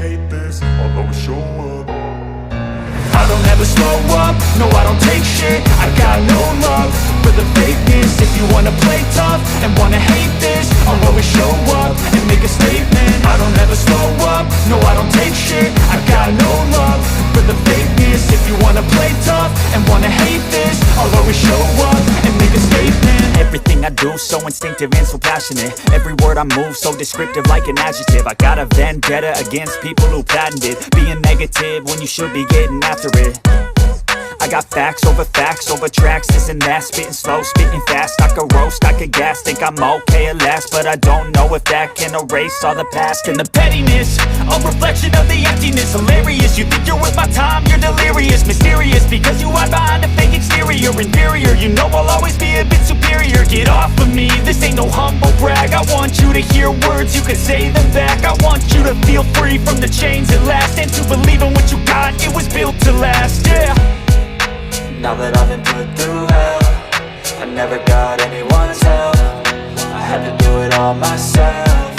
hate this, I'll always show up. I don't ever slow up, no I don't take shit. I got no love for the fakeness. If you wanna play tough and wanna hate this, I'll always show up and make a statement. I don't ever slow up, no I don't take shit. I got no love for the fakeness. If you wanna play tough and wanna hate this, I'll always show up and make a statement. Everything I do so instinctive and so passionate. Every word I move so descriptive like an adjective. I got a vendetta against people who patented being negative when you should be getting after it. I got facts over tracks, this and that. Spitting slow, spitting fast. I could roast, I could gas. Think I'm okay at last, but I don't know if that can erase all the past. And the pettiness, a reflection of the emptiness. Hilarious, you think you're worth my time, you're delirious. Mysterious, because you hide behind a fake exterior. Inferior, you know I'll always be a bit superior. Get off of me, this ain't no humble brag. I want you to hear words, you can say them back. I want you to feel free from the chains at last, and to believe in what you got, it was built to last, yeah. Now that I've been put through hell, I never got anyone's help. I had to do it all myself.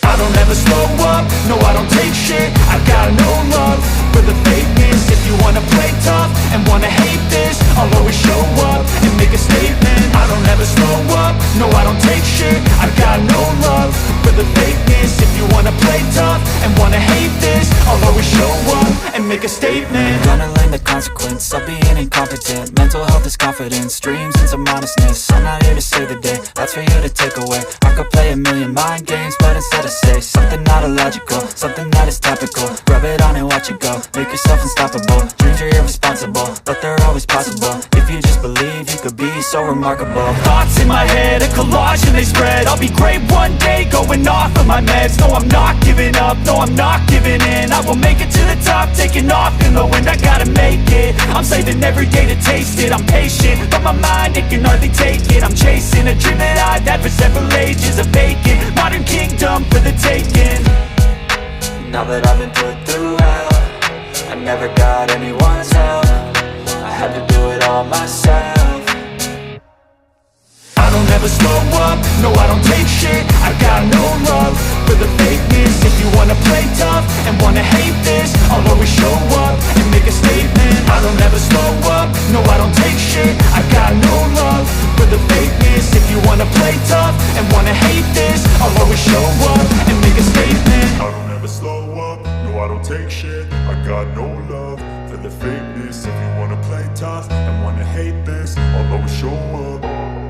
I don't ever slow up, no I don't take shit. I got no love for the fakeness. If you wanna play tough and wanna hate this, I'll always show up and make a statement. I don't ever slow up, no I don't take shit. I got no love for the fakeness. If you wanna play tough and wanna hate this, I'll always show up and make a statement. Gonna learn the consequence of being incompetent. Mental health is confidence, dreams and some honestness. I'm not here to save the day, that's for you to take away. I could play a million mind games, but instead I say something not illogical, something that is topical. Rub it on and watch it go, make yourself unstoppable. Dreams are irresponsible, but they're always possible. If you just believe, you could be so remarkable. Thoughts in my head, a collage and they spread. I'll be great one day, going off of my meds. No, I'm not giving up, no, I'm not giving in. I will make it to the top, taking off in the wind. I gotta make it, I'm saving every day to taste it. I'm patient, but my mind, it can hardly take it. I'm chasing a dream that I've had for several ages. A vacant, modern kingdom for the taking. Now that I've been put through hell, I never got anyone's help. I had to do it all myself. I don't ever slow up, no I don't take shit. I got no love for the fakeness. If you wanna play tough and wanna hate this, I'll always show up and make a statement. I don't ever slow up, no I don't take shit. I got no love for the fakeness. If you wanna play tough and wanna hate this, I'll always show up and make a statement. I don't ever slow up, no I don't take shit. I got no love for the fakeness. If you wanna play tough and wanna hate this, I'll always show up.